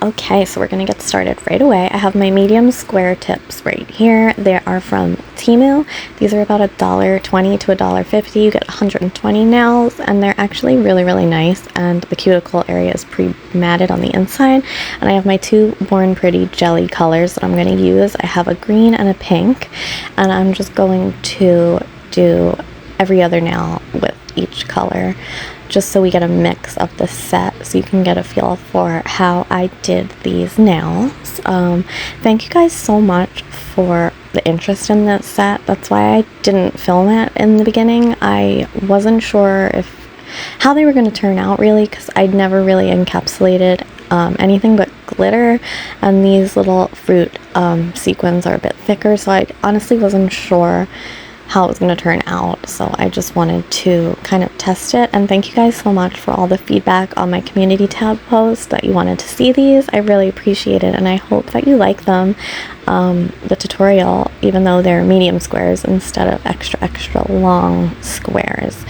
Okay, so we're going to get started right away. I have my medium square tips right here. They are from TEMU. These are about $1.20 to $1.50. You get 120 nails, and they're actually really, really nice. And the cuticle area is pre-matted on the inside. And I have my two Born Pretty jelly colors that I'm going to use. I have a green and a pink, and I'm just going to do every other nail with each color, just so we get a mix of the set, so you can get a feel for how I did these nails. Thank you guys so much for the interest in this set. That's why I didn't film it in the beginning. I wasn't sure how they were going to turn out, really, because I'd never really encapsulated anything but glitter, and these little fruit sequins are a bit thicker, so I honestly wasn't sure how it was going to turn out, so I just wanted to kind of test it. And thank you guys so much for all the feedback on my community tab post that you wanted to see these. I really appreciate it, and I hope that you like them. The tutorial, even though they're medium squares instead of extra long squares,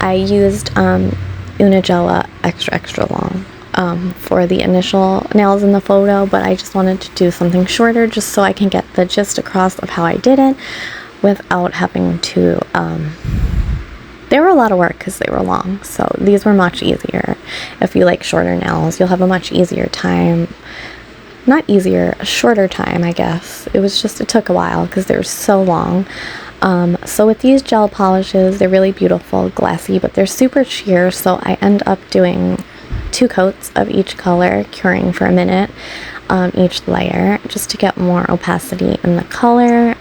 I used Unigella extra long for the initial nails in the photo, but I just wanted to do something shorter just so I can get the gist across of how I did it without having to, they were a lot of work because they were long, so these were much easier. If you like shorter nails, you'll have a much easier time. Not easier, a shorter time, I guess. It took a while because they were so long. So with these gel polishes, they're really beautiful, glassy, but they're super sheer, so I end up doing 2 coats of each color, curing for a minute, each layer, just to get more opacity in the color.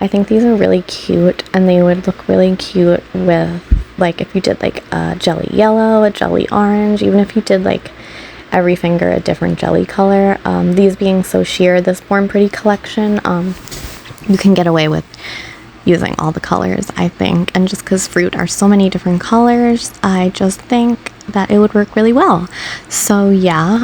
I think these are really cute, and they would look really cute with, like, if you did like a jelly yellow, a jelly orange, even if you did like every finger a different jelly color. These being so sheer, this Born Pretty collection, you can get away with using all the colors, I think, and just because fruit are so many different colors, I just think that it would work really well. So yeah,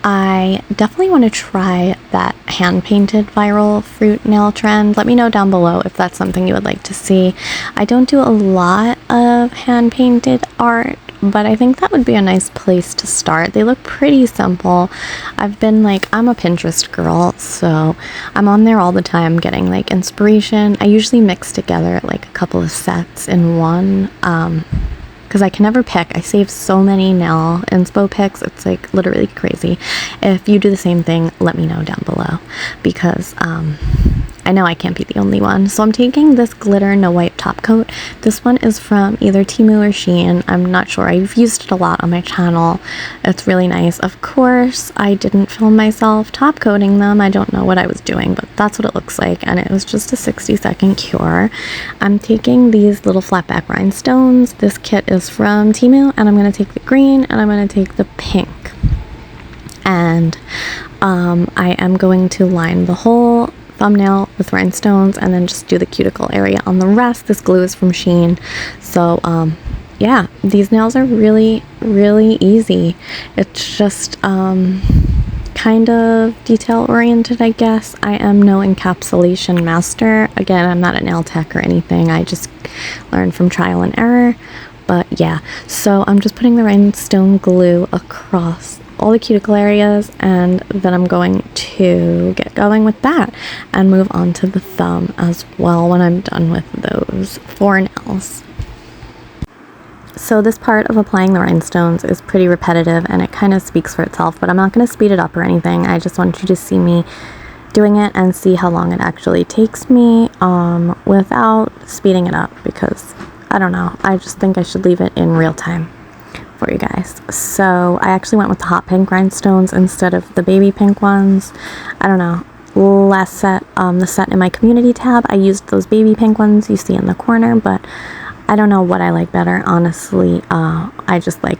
I definitely want to try that hand-painted viral fruit nail trend. Let me know down below if that's something you would like to see. I don't do a lot of hand-painted art, but I think that would be a nice place to start. They look pretty simple. I'm a Pinterest girl, so I'm on there all the time getting like inspiration. I usually mix together like a couple of sets in one, because I can never pick. I save so many nail inspo pics, it's like literally crazy. If you do the same thing, let me know down below, because I know I can't be the only one. So I'm taking this glitter no wipe top coat. This one is from either TEMU or Shein. I'm not sure. I've used it a lot on my channel. It's really nice. Of course, I didn't film myself top coating them. I don't know what I was doing, but that's what it looks like, and it was just a 60-second cure. I'm taking these little flat back rhinestones. This kit is from TEMU, and I'm going to take the green and I'm going to take the pink. And I am going to line the whole thumbnail with rhinestones and then just do the cuticle area on the rest. This glue is from Shein. So yeah, these nails are really, really easy. It's just kind of detail oriented, I guess. I am no encapsulation master. Again, I'm not a nail tech or anything. I just learned from trial and error. But yeah, so I'm just putting the rhinestone glue across all the cuticle areas, and then I'm going to get going with that and move on to the thumb as well when I'm done with those 4 nails. So this part of applying the rhinestones is pretty repetitive, and it kind of speaks for itself, but I'm not going to speed it up or anything. I just want you to see me doing it and see how long it actually takes me without speeding it up, because I don't know, I just think I should leave it in real time for you guys. So I actually went with the hot pink rhinestones instead of the baby pink ones. I don't know, last set, the set in my community tab, I used those baby pink ones you see in the corner, but I don't know what I like better, honestly. I just like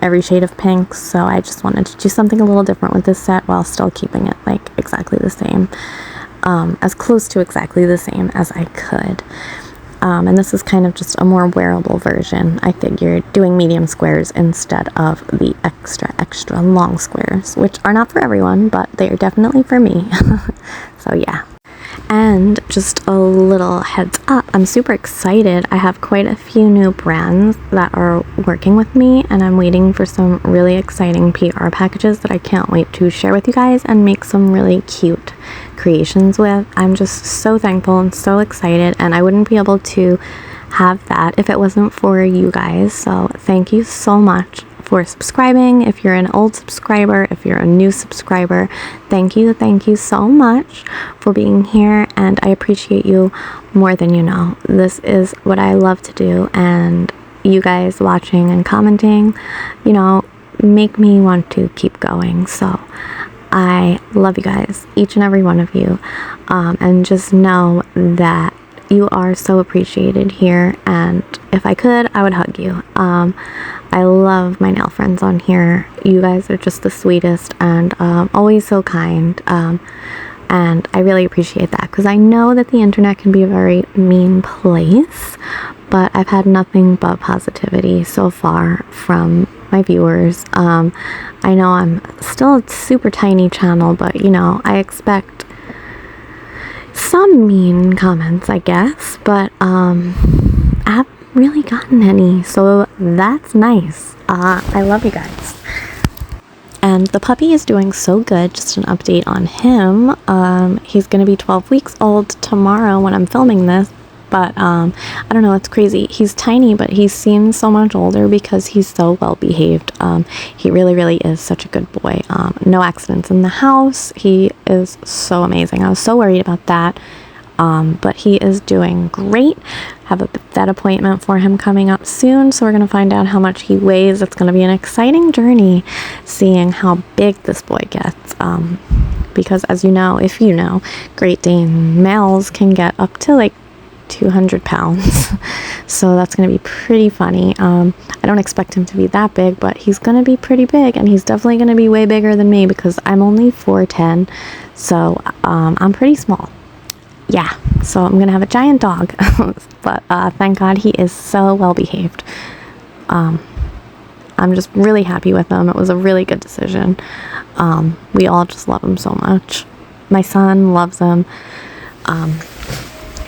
every shade of pink, so I just wanted to do something a little different with this set while still keeping it like exactly the same, as close to exactly the same as I could. And this is kind of just a more wearable version. I figured doing medium squares instead of the extra long squares, which are not for everyone, but they are definitely for me. So yeah. And just a little heads up, I'm super excited. I have quite a few new brands that are working with me, and I'm waiting for some really exciting PR packages that I can't wait to share with you guys and make some really cute creations with. I'm just so thankful and so excited, and I wouldn't be able to have that if it wasn't for you guys. So thank you so much for subscribing. If you're an old subscriber, if you're a new subscriber, thank you so much for being here, and I appreciate you more than you know. This is what I love to do, and you guys watching and commenting, you know, make me want to keep going. So I love you guys, each and every one of you, and just know that you are so appreciated here, and if I could, I would hug you. I love my nail friends on here. You guys are just the sweetest and always so kind, and I really appreciate that, because I know that the internet can be a very mean place, but I've had nothing but positivity so far from my viewers. I know I'm still a super tiny channel, but you know, I expect some mean comments, I guess, but I haven't really gotten any, so that's nice. I love you guys. And the puppy is doing so good. Just an update on him. He's gonna be 12 weeks old tomorrow when I'm filming this, but I don't know, it's crazy. He's tiny, but he seems so much older because he's so well behaved. He really is such a good boy. No accidents in the house. He is so amazing. I was so worried about that, but he is doing great. Have a vet appointment for him coming up soon, so we're going to find out how much he weighs. It's going to be an exciting journey seeing how big this boy gets, because as you know, if you know, Great Dane males can get up to like 200 pounds. So that's going to be pretty funny. I don't expect him to be that big, but he's going to be pretty big, and he's definitely going to be way bigger than me because I'm only 4'10", so I'm pretty small. Yeah, so I'm going to have a giant dog, but thank God he is so well behaved. I'm just really happy with him. It was a really good decision. We all just love him so much. My son loves him.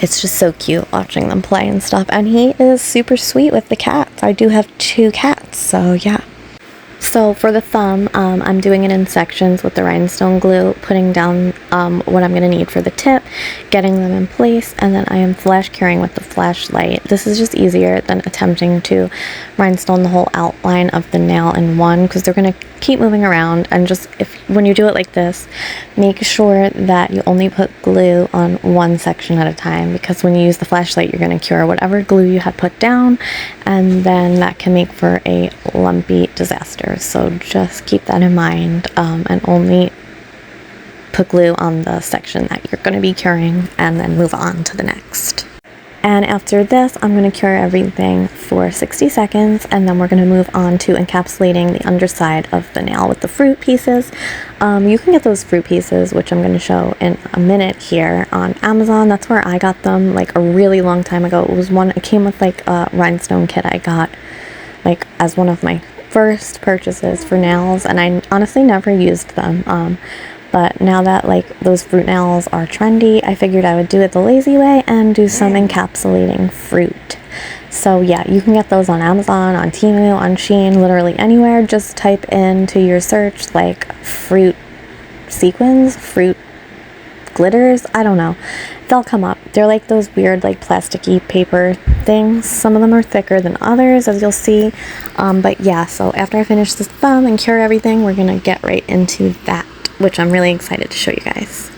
It's just so cute watching them play and stuff, and he is super sweet with the cats. I do have 2 cats, so yeah. So for the thumb, I'm doing it in sections with the rhinestone glue, putting down what I'm going to need for the tip, getting them in place, and then I am flash curing with the flashlight. This is just easier than attempting to rhinestone the whole outline of the nail in one, because they're going to keep moving around. And just when you do it like this, make sure that you only put glue on one section at a time, because when you use the flashlight, you're going to cure whatever glue you had put down, and then that can make for a lumpy disaster. So just keep that in mind, and only put glue on the section that you're going to be curing, and then move on to the next. And after this, I'm going to cure everything for 60 seconds, and then we're going to move on to encapsulating the underside of the nail with the fruit pieces. You can get those fruit pieces, which I'm going to show in a minute here, on Amazon. That's where I got them like a really long time ago. It came with like a rhinestone kit I got like as one of my first purchases for nails, and I honestly never used them. But now that like those fruit nails are trendy, I figured I would do it the lazy way and do some encapsulating fruit. So yeah, you can get those on Amazon, on TEMU, on Shein, literally anywhere. Just type into your search like fruit sequins, fruit glitters, I don't know. They'll come up. They're like those weird like plasticky paper things. Some of them are thicker than others, as you'll see. But yeah, so after I finish this thumb and cure everything, we're gonna get right into that, which I'm really excited to show you guys.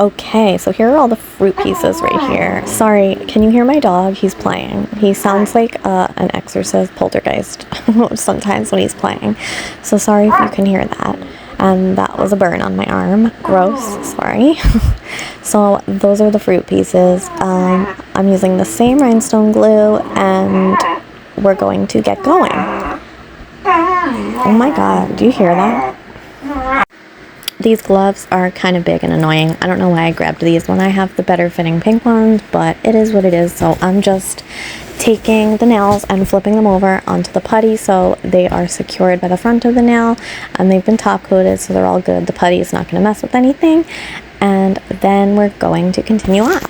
Okay, so here are all the fruit pieces right here. Sorry, can you hear my dog? He's playing. He sounds like an exorcist poltergeist sometimes when he's playing. So sorry if you can hear that. And that was a burn on my arm. Gross, sorry. So those are the fruit pieces. I'm using the same rhinestone glue and we're going to get going. Oh my god, do you hear that? These gloves are kind of big and annoying. I don't know why I grabbed these when I have the better fitting pink ones, but it is what it is. So I'm just taking the nails and flipping them over onto the putty so they are secured by the front of the nail, and they've been top coated so they're all good. The putty is not going to mess with anything, and then we're going to continue on.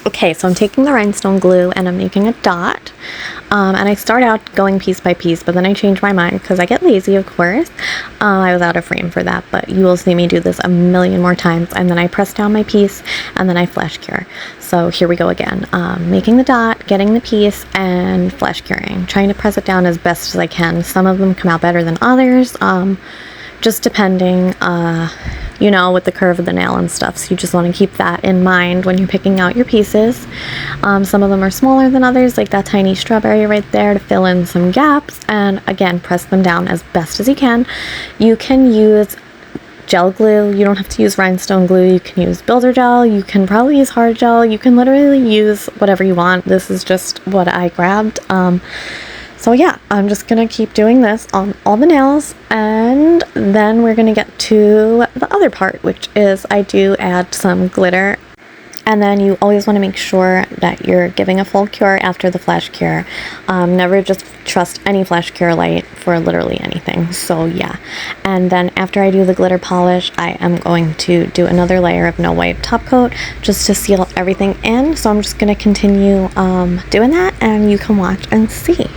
Okay, so I'm taking the rhinestone glue and I'm making a dot. And I start out going piece by piece, but then I change my mind because I get lazy, of course. I was out of frame for that, but you will see me do this a million more times. And then I press down my piece and then I flash cure. So here we go again. Making the dot, getting the piece, and flash curing. Trying to press it down as best as I can. Some of them come out better than others. Just depending, you know, with the curve of the nail and stuff. So you just want to keep that in mind when you're picking out your pieces. Some of them are smaller than others, like that tiny strawberry right there, to fill in some gaps. And again, press them down as best as you can. You can use gel glue. You don't have to use rhinestone glue. You can use builder gel. You can probably use hard gel. You can literally use whatever you want. This is just what I grabbed. So yeah, I'm just going to keep doing this on all the nails, and then we're going to get to the other part, which is I do add some glitter. And then you always want to make sure that you're giving a full cure after the flash cure. Never just trust any flash cure light for literally anything. So yeah. And then after I do the glitter polish, I am going to do another layer of no wipe top coat just to seal everything in. So I'm just going to continue doing that, and you can watch and see.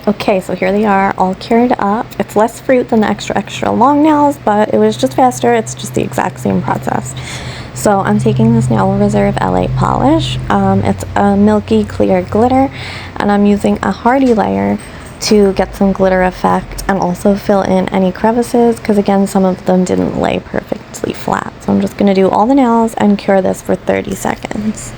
Okay, so here they are, all cured up. It's less fruit than the extra long nails, but it was just faster. It's just the exact same process. So I'm taking this Nail Reserve LA polish. It's a milky clear glitter, and I'm using a hardy layer to get some glitter effect and also fill in any crevices, because again, some of them didn't lay perfectly flat. So I'm just going to do all the nails and cure this for 30 seconds.